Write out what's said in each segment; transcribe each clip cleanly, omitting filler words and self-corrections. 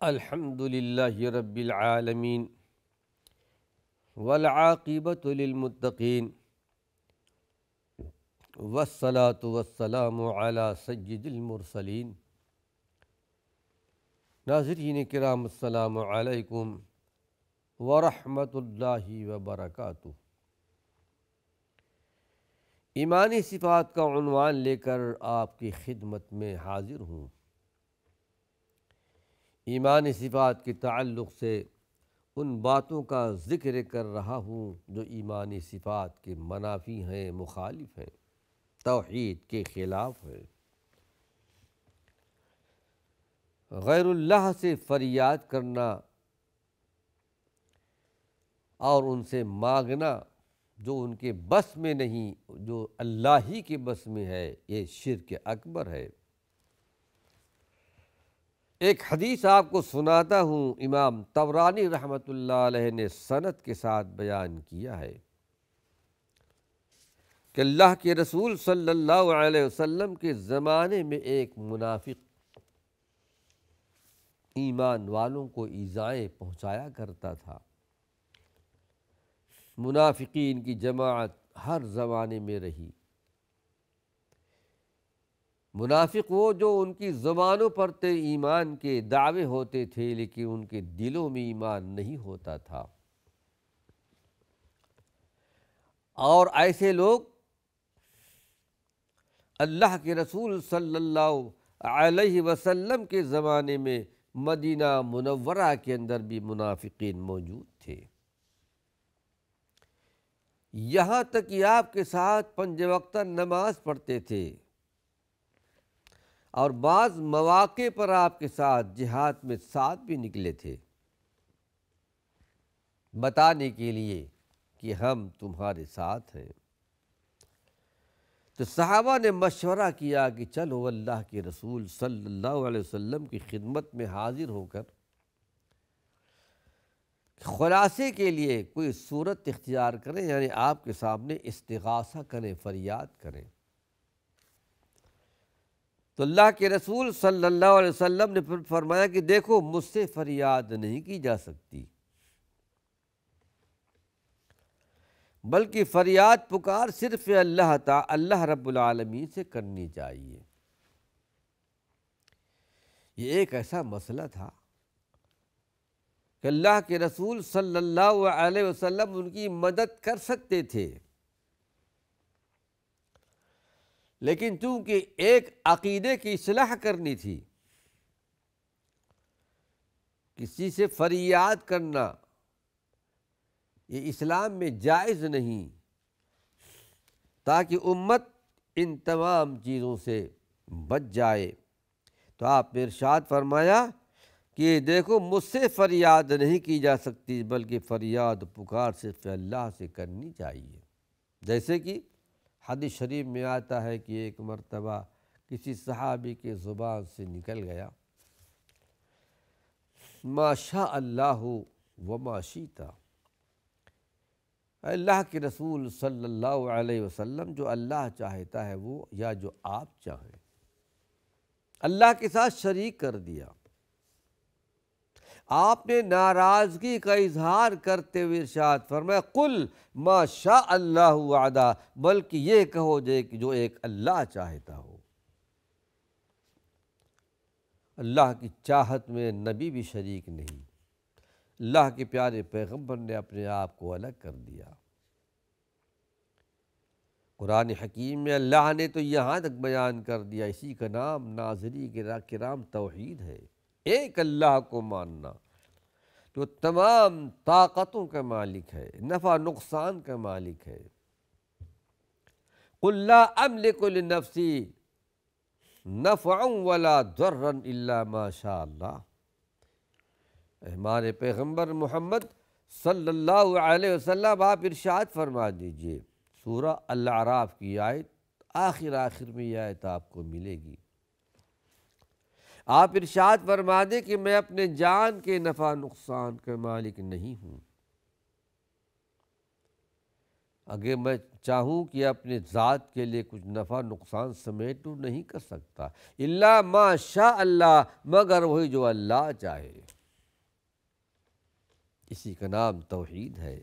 الحمد للہ رب العالمین والعاقبۃ للمتقین والصلاة والسلام علی سید المرسلین۔ ناظرین کرام السلام علیکم ورحمۃ اللہ وبرکاتہ۔ ایمانی صفات کا عنوان لے کر آپ کی خدمت میں حاضر ہوں۔ ایمانی صفات کے تعلق سے ان باتوں کا ذکر کر رہا ہوں جو ایمانی صفات کے منافی ہیں، مخالف ہیں، توحید کے خلاف ہیں۔ غیر اللہ سے فریاد کرنا اور ان سے مانگنا جو ان کے بس میں نہیں، جو اللہ ہی کے بس میں ہے، یہ شرک اکبر ہے۔ ایک حدیث آپ کو سناتا ہوں، امام طبرانی رحمۃ اللہ علیہ نے سند کے ساتھ بیان کیا ہے کہ اللہ کے رسول صلی اللہ علیہ وسلم کے زمانے میں ایک منافق ایمان والوں کو ایذائیں پہنچایا کرتا تھا۔ منافقین کی جماعت ہر زمانے میں رہی۔ منافق وہ جو ان کی زبانوں پر تے ایمان کے دعوے ہوتے تھے لیکن ان کے دلوں میں ایمان نہیں ہوتا تھا، اور ایسے لوگ اللہ کے رسول صلی اللہ علیہ وسلم کے زمانے میں مدینہ منورہ کے اندر بھی منافقین موجود تھے، یہاں تک کہ آپ کے ساتھ 5 وقتہ نماز پڑھتے تھے، اور بعض مواقع پر آپ کے ساتھ جہاد میں ساتھ بھی نکلے تھے، بتانے کے لیے کہ ہم تمہارے ساتھ ہیں۔ تو صحابہ نے مشورہ کیا کہ چلو اللہ کے رسول صلی اللہ علیہ وسلم کی خدمت میں حاضر ہو کر خلاصے کے لیے کوئی صورت اختیار کریں، یعنی آپ کے سامنے استغاثہ کریں، فریاد کریں۔ تو اللہ کے رسول صلی اللہ علیہ وسلم نے پھر فرمایا کہ دیکھو، مجھ سے فریاد نہیں کی جا سکتی، بلکہ فریاد پکار صرف اللہ رب العالمین سے کرنی چاہیے۔ یہ ایک ایسا مسئلہ تھا کہ اللہ کے رسول صلی اللہ علیہ وسلم ان کی مدد کر سکتے تھے، لیکن چونکہ ایک عقیدے کی اصلاح کرنی تھی، کسی سے فریاد کرنا یہ اسلام میں جائز نہیں، تاکہ امت ان تمام چیزوں سے بچ جائے، تو آپ نے ارشاد فرمایا کہ دیکھو، مجھ سے فریاد نہیں کی جا سکتی، بلکہ فریاد پکار صرف اللہ سے کرنی چاہیے۔ جیسے کہ حدیث شریف میں آتا ہے کہ ایک مرتبہ کسی صحابی کے زبان سے نکل گیا، ما شاء اللہ وما شئت، اللہ کے رسول صلی اللہ علیہ وسلم، جو اللہ چاہتا ہے وہ، یا جو آپ چاہیں، اللہ کے ساتھ شریک کر دیا۔ آپ نے ناراضگی کا اظہار کرتے ہوئے ارشاد فرمایا، قل ما شاء اللہ وحدہ، بلکہ یہ کہو کہ جو ایک اللہ چاہتا ہو۔ اللہ کی چاہت میں نبی بھی شریک نہیں، اللہ کے پیارے پیغمبر نے اپنے آپ کو الگ کر دیا۔ قرآن حکیم میں اللہ نے تو یہاں تک بیان کر دیا، اسی کا نام ناظرین کرام توحید ہے، ایک اللہ کو ماننا جو تمام طاقتوں کا مالک ہے، نفع نقصان کا مالک ہے۔ قل لا املک لنفسی نفعا ولا ضرا الا ما شاء اللہ۔ ہمارے پیغمبر محمد صلی اللہ علیہ وسلم، آپ ارشاد فرما دیجئے، سورہ الاعراف کی آیت آخر میں یہ آیت آپ کو ملے گی۔ آپ ارشاد فرما دیں کہ میں اپنے جان کے نفع نقصان کا مالک نہیں ہوں، اگر میں چاہوں کہ اپنے ذات کے لیے کچھ نفع نقصان سمیٹوں، نہیں کر سکتا، الا ما شاء اللہ، مگر وہی جو اللہ چاہے۔ اسی کا نام توحید ہے۔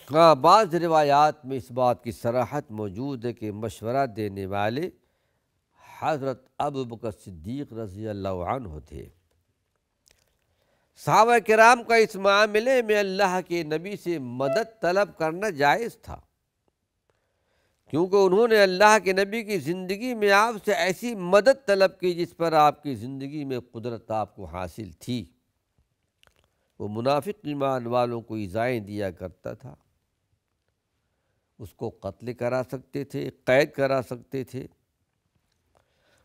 ہاں، بعض روایات میں اس بات کی صراحت موجود ہے کہ مشورہ دینے والے حضرت ابوبکر صدیق رضی اللہ عنہ تھے۔ صحابہ کرام کا اس معاملے میں اللہ کے نبی سے مدد طلب کرنا جائز تھا، کیونکہ انہوں نے اللہ کے نبی کی زندگی میں آپ سے ایسی مدد طلب کی جس پر آپ کی زندگی میں قدرت آپ کو حاصل تھی۔ وہ منافق ایمان والوں کو ایذائیں دیا کرتا تھا، اس کو قتل کرا سکتے تھے، قید کرا سکتے تھے،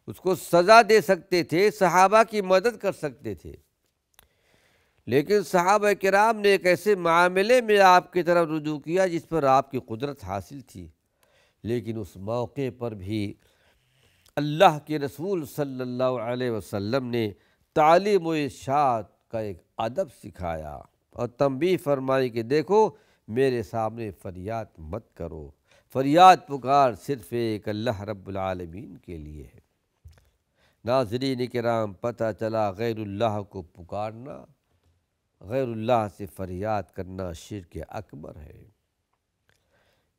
اس کو سزا دے سکتے تھے، صحابہ کی مدد کر سکتے تھے، لیکن صحابہ کرام نے ایک ایسے معاملے میں آپ کی طرف رجوع کیا جس پر آپ کی قدرت حاصل تھی، لیکن اس موقع پر بھی اللہ کے رسول صلی اللہ علیہ وسلم نے تعلیم و ارشاد کا ایک ادب سکھایا اور تنبیہ فرمائی کہ دیکھو میرے سامنے فریاد مت کرو، فریاد پکار صرف ایک اللہ رب العالمین کے لیے ہے۔ ناظرین کرام، پتہ چلا غیر اللہ کو پکارنا، غیر اللہ سے فریاد کرنا شرک اکبر ہے۔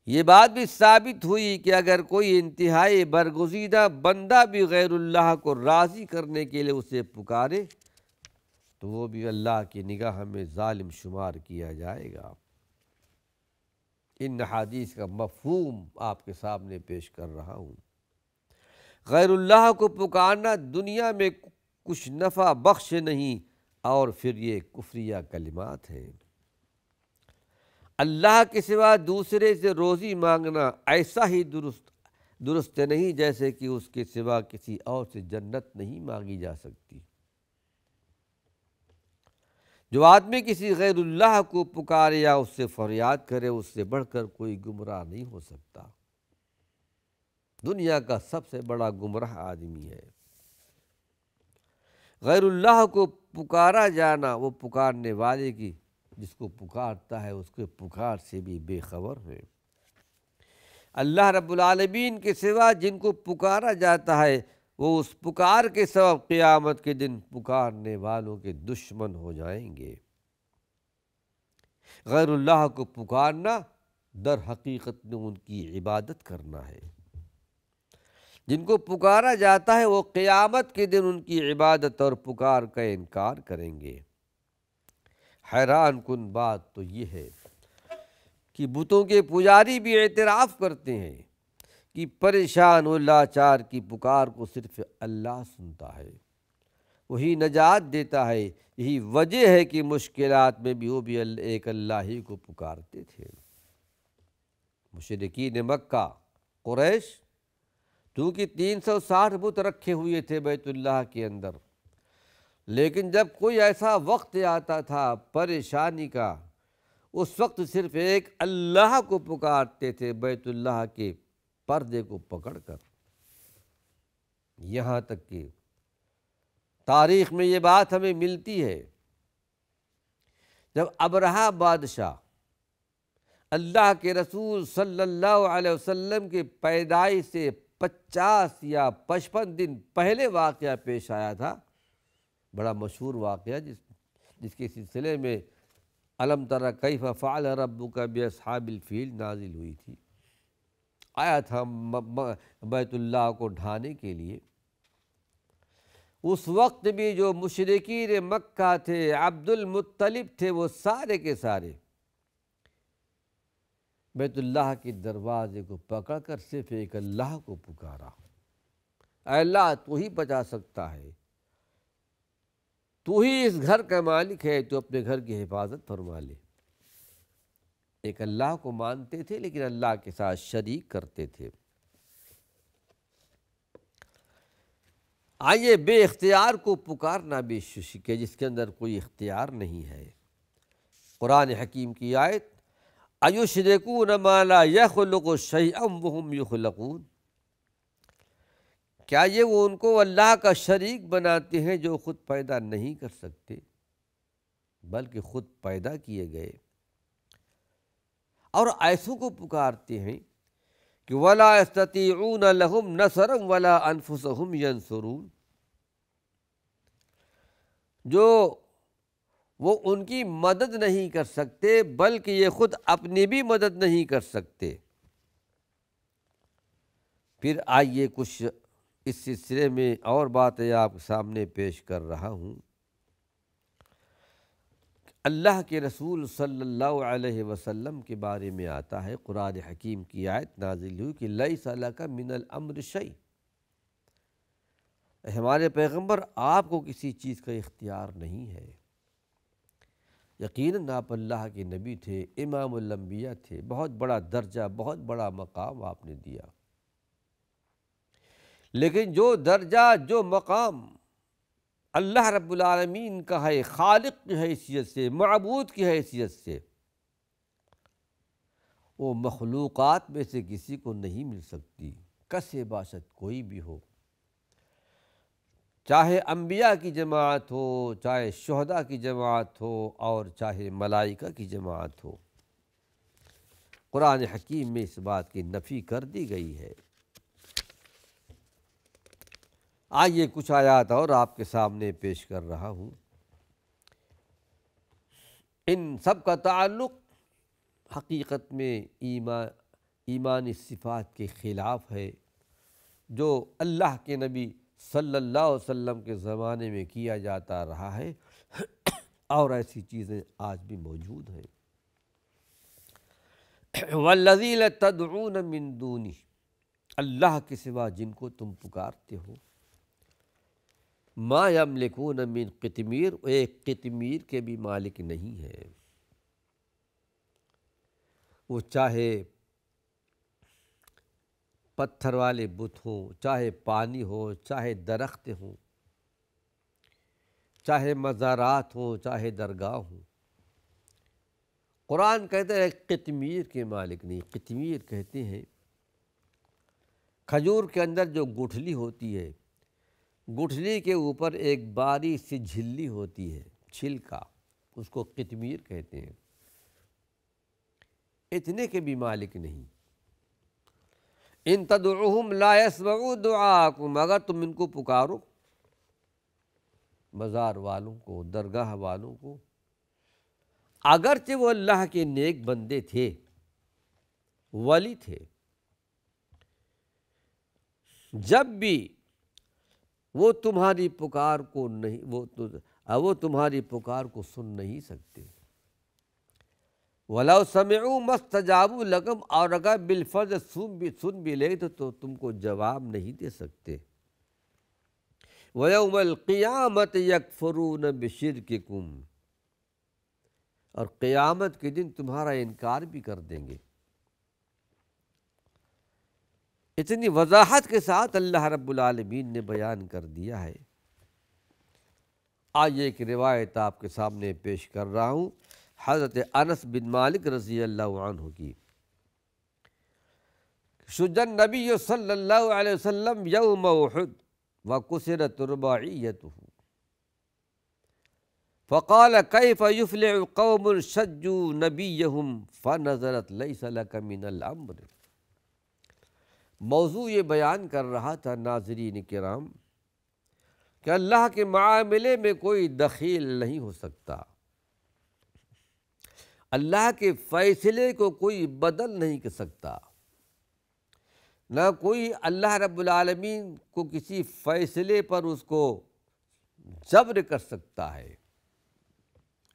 یہ بات بھی ثابت ہوئی کہ اگر کوئی انتہائی برگزیدہ بندہ بھی غیر اللہ کو راضی کرنے کے لیے اسے پکارے تو وہ بھی اللہ کی نگاہ میں ظالم شمار کیا جائے گا۔ ان حدیث کا مفہوم آپ کے سامنے پیش کر رہا ہوں۔ غیر اللہ کو پکارنا دنیا میں کچھ نفع بخش نہیں، اور پھر یہ کفریہ کلمات ہیں۔ اللہ کے سوا دوسرے سے روزی مانگنا ایسا ہی درست نہیں جیسے کہ اس کے سوا کسی اور سے جنت نہیں مانگی جا سکتی۔ جو آدمی کسی غیر اللہ کو پکارے یا اس سے فریاد کرے، اس سے بڑھ کر کوئی گمراہ نہیں ہو سکتا۔ دنیا کا سب سے بڑا گمراہ آدمی ہے۔ غیر اللہ کو پکارا جانا وہ پکارنے والے کی، جس کو پکارتا ہے اس کے پکار سے بھی بے خبر ہے۔ اللہ رب العالمین کے سوا جن کو پکارا جاتا ہے وہ اس پکار کے سبب قیامت کے دن پکارنے والوں کے دشمن ہو جائیں گے۔ غیر اللہ کو پکارنا در حقیقت میں ان کی عبادت کرنا ہے۔ جن کو پکارا جاتا ہے وہ قیامت کے دن ان کی عبادت اور پکار کا انکار کریں گے۔ حیران کن بات تو یہ ہے کہ بتوں کے پجاری بھی اعتراف کرتے ہیں کہ پریشان و لاچار کی پکار کو صرف اللہ سنتا ہے، وہی نجات دیتا ہے۔ یہی وجہ ہے کہ مشکلات میں بھی وہ بھی ایک اللہ ہی کو پکارتے تھے۔ مشرکین مکہ قریش کیونکہ 360 بت رکھے ہوئے تھے بیت اللہ کے اندر، لیکن جب کوئی ایسا وقت آتا تھا پریشانی کا، اس وقت صرف ایک اللہ کو پکارتے تھے بیت اللہ کے پردے کو پکڑ کر۔ یہاں تک کہ تاریخ میں یہ بات ہمیں ملتی ہے، جب ابرہہ بادشاہ اللہ کے رسول صلی اللہ علیہ وسلم کے پیدائش سے 50 یا 55 دن پہلے واقعہ پیش آیا تھا، بڑا مشہور واقعہ جس کے سلسلے میں الم تر کیف فعل ربک باصحاب الفیل نازل ہوئی تھی، آیا تھا بیت اللہ کو ڈھانے کے لیے۔ اس وقت بھی جو مشرکین مکہ تھے، عبد المطلب تھے، وہ سارے کے سارے بیت اللہ کے دروازے کو پکڑ کر صرف ایک اللہ کو پکارا، اے اللہ تو ہی بچا سکتا ہے، تو ہی اس گھر کا مالک ہے، تو اپنے گھر کی حفاظت فرما لے۔ ایک اللہ کو مانتے تھے لیکن اللہ کے ساتھ شریک کرتے تھے۔ آئیے بے اختیار کو پکارنا بھی شرک ہے، جس کے اندر کوئی اختیار نہیں ہے۔ قرآن حکیم کی آیت اَیُشْرِکُونَ مَا لَا يَخْلُقُ شَیْئًا وَهُمْ يُخْلَقُونَ، کیا یہ وہ ان کو اللہ کا شریک بناتے ہیں جو خود پیدا نہیں کر سکتے بلکہ خود پیدا کیے گئے، اور ایسوں کو پکارتے ہیں کہ وَلَا يَسْتَطِيعُونَ لَهُمْ نَصْرًا وَلَا أَنفُسَهُمْ يَنصُرُونَ، جو وہ ان کی مدد نہیں کر سکتے بلکہ یہ خود اپنی بھی مدد نہیں کر سکتے۔ پھر آئیے کچھ اس سلسلے میں اور باتیں آپ کے سامنے پیش کر رہا ہوں۔ اللہ کے رسول صلی اللہ علیہ وسلم کے بارے میں آتا ہے، قرآن حکیم کی آیت نازل ہوئی کہ لیس لک من الامر شیء، ہمارے پیغمبر آپ کو کسی چیز کا اختیار نہیں ہے۔ یقیناً آپ اللہ کے نبی تھے، امام الانبیاء تھے، بہت بڑا درجہ، بہت بڑا مقام آپ نے دیا، لیکن جو درجہ، جو مقام اللہ رب العالمین کا ہے، خالق کی حیثیت سے، معبود کی حیثیت سے، وہ مخلوقات میں سے کسی کو نہیں مل سکتی، کسے باشد کوئی بھی ہو، چاہے انبیاء کی جماعت ہو، چاہے شہداء کی جماعت ہو، اور چاہے ملائکہ کی جماعت ہو۔ قرآن حکیم میں اس بات کی نفی کر دی گئی ہے۔ آئیے کچھ آیات اور آپ کے سامنے پیش کر رہا ہوں۔ ان سب کا تعلق حقیقت میں ایمانی صفات کے خلاف ہے، جو اللہ کے نبی صلی اللہ علیہ وسلم کے زمانے میں کیا جاتا رہا ہے، اور ایسی چیزیں آج بھی موجود ہیں۔ والذین تدعون من دونہ، اللہ کے سوا جن کو تم پکارتے ہو، ما یملکون من قطمیر، ایک قطمیر کے بھی مالک نہیں ہے۔ وہ چاہے پتھر والے بت ہوں، چاہے پانی ہو، چاہے درخت ہوں، چاہے مزارات ہوں، چاہے درگاہ ہوں، قرآن کہتا ہے قطمیر کے مالک نہیں۔ قطمیر کہتے ہیں کھجور کے اندر جو گٹھلی ہوتی ہے، گٹھلی کے اوپر ایک باریک سی جھلی ہوتی ہے، چھلکا، اس کو قطمیر کہتے ہیں۔ اتنے کے بھی مالک نہیں۔ ان تدعوہم لا یسمعوا دعاءکم، اگر تم ان کو پکارو، مزار والوں کو، درگاہ والوں کو، اگرچہ وہ اللہ کے نیک بندے تھے، ولی تھے، جب بھی وہ تمہاری پکار کو نہیں، وہ تمہاری پکار کو سن نہیں سکتے۔ وَلَوْ سَمِعُوا مَا اسْتَجَابُوا لَكُمْ، اور اگر بالفرض سن بھی لے تو تم کو جواب نہیں دے سکتے۔ وَيَوْمَ الْقِيَامَةِ يَكْفُرُونَ بِشِرْكِكُمْ، اور قیامت کے دن تمہارا انکار بھی کر دیں گے۔ اتنی وضاحت کے ساتھ اللہ رب العالمین نے بیان کر دیا ہے۔ آئیے ایک روایت آپ کے سامنے پیش کر رہا ہوں، حضرت انس بن مالک رضی اللہ عنہ کی۔ شج النبی صلی اللہ علیہ وسلم یوم احد وکسرت رباعیتہ، فقال کیف یفلح قوم شجوا نبیہم فنزلت لیس لک من الامر۔ موضوع یہ بیان کر رہا تھا ناظرین کرام کہ اللہ کے معاملے میں کوئی دخیل نہیں ہو سکتا، اللہ کے فیصلے کو کوئی بدل نہیں کر سکتا، نہ کوئی اللہ رب العالمین کو کسی فیصلے پر اس کو جبر کر سکتا ہے۔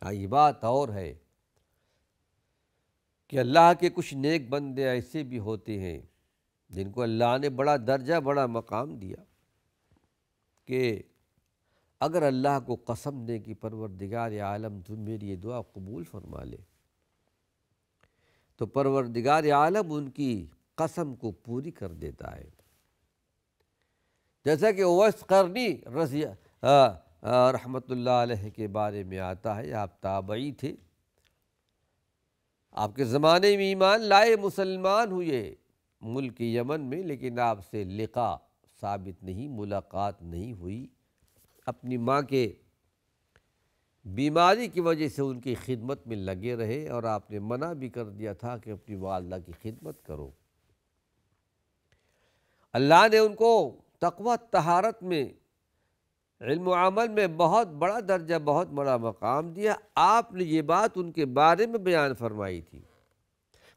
یہ بات اور ہے کہ اللہ کے کچھ نیک بندے ایسے بھی ہوتے ہیں جن کو اللہ نے بڑا درجہ، بڑا مقام دیا، کہ اگر اللہ کو قسم دے کہ پروردگار عالم تم میری یہ دعا قبول فرما لے، تو پروردگار عالم ان کی قسم کو پوری کر دیتا ہے۔ جیسا کہ اویس قرنی رحمۃ اللہ علیہ کے بارے میں آتا ہے، آپ تابعی تھے، آپ کے زمانے میں ایمان لائے، مسلمان ہوئے ملک یمن میں، لیکن آپ سے لقاء ثابت نہیں، ملاقات نہیں ہوئی۔ اپنی ماں کے بیماری کی وجہ سے ان کی خدمت میں لگے رہے، اور آپ نے منع بھی کر دیا تھا کہ اپنی والدہ کی خدمت کرو۔ اللہ نے ان کو تقویٰ طہارت میں علم و عمل میں بہت بڑا درجہ، بہت بڑا مقام دیا۔ آپ نے یہ بات ان کے بارے میں بیان فرمائی تھی۔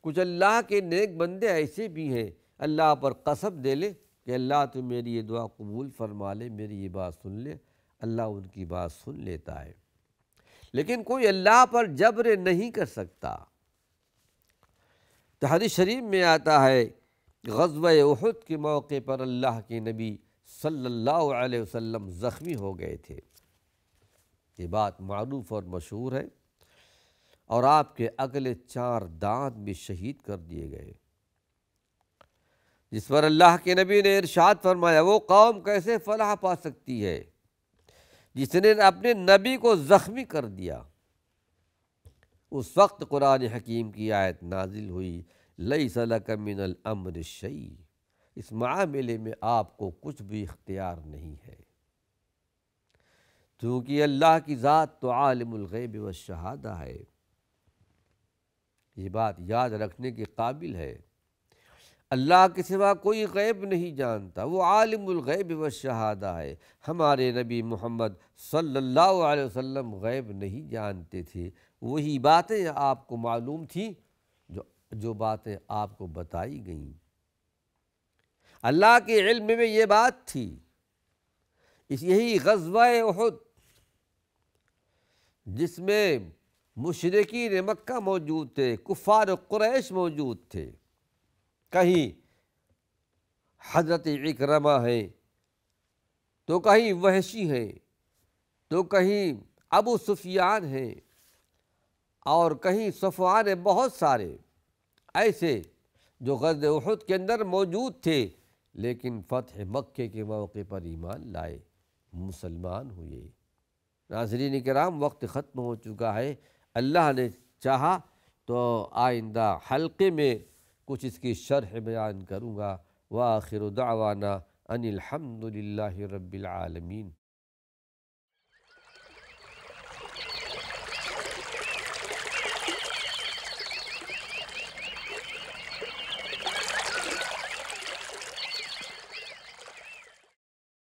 کچھ اللہ کے نیک بندے ایسے بھی ہیں، اللہ پر قسم دے لے کہ اللہ تو میری یہ دعا قبول فرما لے، میری یہ بات سن لے، اللہ ان کی بات سن لیتا ہے، لیکن کوئی اللہ پر جبر نہیں کر سکتا۔ تو حدیث شریف میں آتا ہے غزوہ احد کے موقع پر اللہ کے نبی صلی اللہ علیہ وسلم زخمی ہو گئے تھے، یہ بات معروف اور مشہور ہے، اور آپ کے اگلے 4 دانت بھی شہید کر دیے گئے، جس پر اللہ کے نبی نے ارشاد فرمایا وہ قوم کیسے فلاح پا سکتی ہے جس نے اپنے نبی کو زخمی کر دیا۔ اس وقت قرآن حکیم کی آیت نازل ہوئی لیس لک من الامر شیء، اس معاملے میں آپ کو کچھ بھی اختیار نہیں ہے، کیونکہ اللہ کی ذات تو عالم الغیب والشہادہ ہے، یہ بات یاد رکھنے کے قابل ہے۔ اللہ کے سوا کوئی غیب نہیں جانتا، وہ عالم الغیب والشہادہ ہے۔ ہمارے نبی محمد صلی اللہ علیہ وسلم غیب نہیں جانتے تھے، وہی باتیں آپ کو معلوم تھیں جو باتیں آپ کو بتائی گئیں، اللہ کے علم میں یہ بات تھی۔ یہی غزوہ احد جس میں مشرکین مکہ موجود تھے، کفار قریش موجود تھے، کہیں حضرت اکرمہ ہیں تو کہیں وحشی ہیں تو کہیں ابو سفیان ہیں اور کہیں صفوان، بہت سارے ایسے جو غزوہ احد کے اندر موجود تھے، لیکن فتح مکہ کے موقع پر ایمان لائے، مسلمان ہوئے۔ ناظرین کرام، وقت ختم ہو چکا ہے، اللہ نے چاہا تو آئندہ حلقے میں کچھ اس کی شرح بیان کروں گا۔ وآخر دعوانا ان الحمد للہ رب العالمین۔